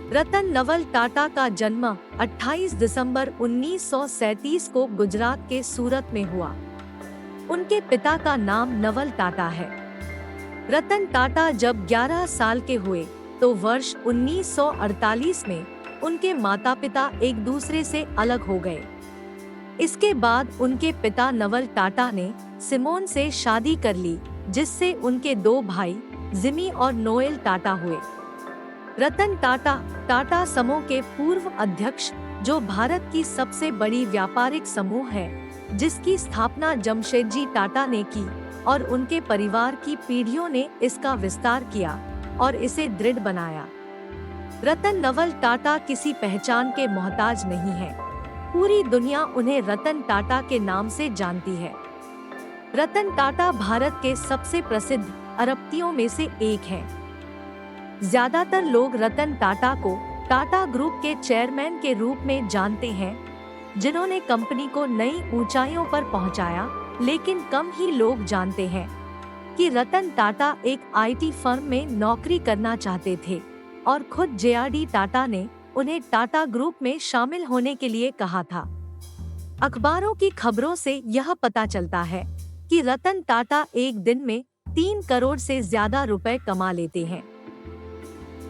रतन नवल टाटा का जन्म 28 दिसंबर 1937 को गुजरात के सूरत में हुआ। उनके पिता का नाम नवल टाटा है। रतन टाटा जब 11 साल के हुए तो वर्ष 1948 में उनके माता पिता एक दूसरे से अलग हो गए। इसके बाद उनके पिता नवल टाटा ने सिमोन से शादी कर ली, जिससे उनके 2 भाई जिमी और नोएल टाटा हुए। रतन टाटा टाटा समूह के पूर्व अध्यक्ष, जो भारत की सबसे बड़ी व्यापारिक समूह है, जिसकी स्थापना जमशेदजी टाटा ने की और उनके परिवार की पीढ़ियों ने इसका विस्तार किया और इसे दृढ़ बनाया। रतन नवल टाटा किसी पहचान के मोहताज नहीं है। पूरी दुनिया उन्हें रतन टाटा के नाम से जानती है। रतन टाटा भारत के सबसे प्रसिद्ध अरबपतियों में से एक हैं। ज्यादातर लोग रतन टाटा को टाटा ग्रुप के चेयरमैन के रूप में जानते हैं, जिन्होंने कंपनी को नई ऊंचाइयों पर पहुंचाया, लेकिन कम ही लोग जानते हैं कि रतन टाटा एक आईटी फर्म में नौकरी करना चाहते थे और खुद जेआरडी टाटा ने उन्हें टाटा ग्रुप में शामिल होने के लिए कहा था। अखबारों की खबरों से यह पता चलता है कि रतन टाटा एक दिन में 3 करोड़ से ज्यादा रुपए कमा लेते हैं।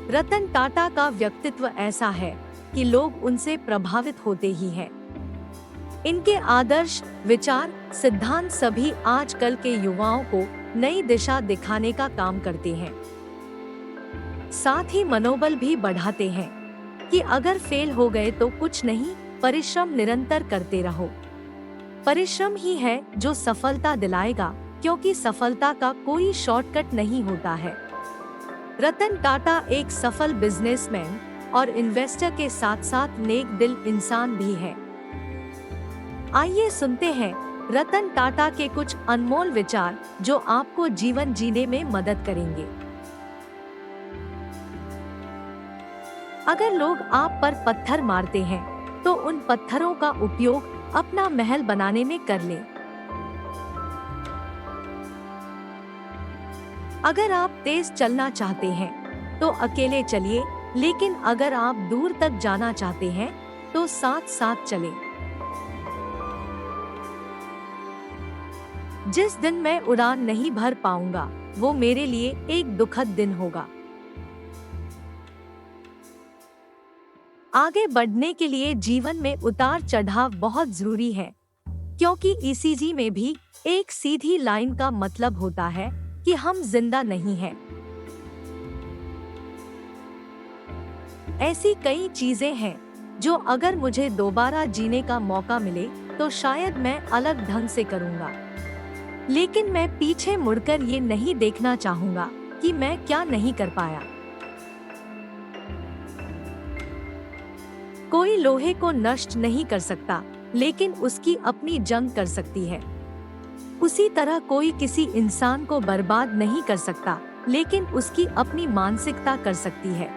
रतन टाटा का व्यक्तित्व ऐसा है कि लोग उनसे प्रभावित होते ही हैं। इनके आदर्श, विचार, सिद्धांत सभी आजकल के युवाओं को नई दिशा दिखाने का काम करते हैं। साथ ही मनोबल भी बढ़ाते हैं कि अगर फेल हो गए तो कुछ नहीं, परिश्रम निरंतर करते रहो। परिश्रम ही है जो सफलता दिलाएगा, क्योंकि सफलता का कोई शॉर्टकट नहीं होता है। रतन टाटा एक सफल बिजनेसमैन और इन्वेस्टर के साथ साथ नेक दिल इंसान भी है। आइए सुनते हैं रतन टाटा के कुछ अनमोल विचार, जो आपको जीवन जीने में मदद करेंगे। अगर लोग आप पर पत्थर मारते हैं, तो उन पत्थरों का उपयोग अपना महल बनाने में कर लें। अगर आप तेज चलना चाहते हैं, तो अकेले चलिए, लेकिन अगर आप दूर तक जाना चाहते हैं, तो साथ साथ चलें। जिस दिन मैं उड़ान नहीं भर पाऊंगा, वो मेरे लिए एक दुखद दिन होगा। आगे बढ़ने के लिए जीवन में उतार चढ़ाव बहुत जरूरी है, क्योंकि ईसीजी में भी एक सीधी लाइन का मतलब होता है कि हम जिंदा नहीं हैं। ऐसी कई चीजें हैं जो अगर मुझे दोबारा जीने का मौका मिले तो शायद मैं अलग ढंग से करूंगा, लेकिन मैं पीछे मुड़कर ये नहीं देखना चाहूंगा कि मैं क्या नहीं कर पाया। कोई लोहे को नष्ट नहीं कर सकता, लेकिन उसकी अपनी जंग कर सकती है। उसी तरह कोई किसी इंसान को बर्बाद नहीं कर सकता, लेकिन उसकी अपनी मानसिकता कर सकती है।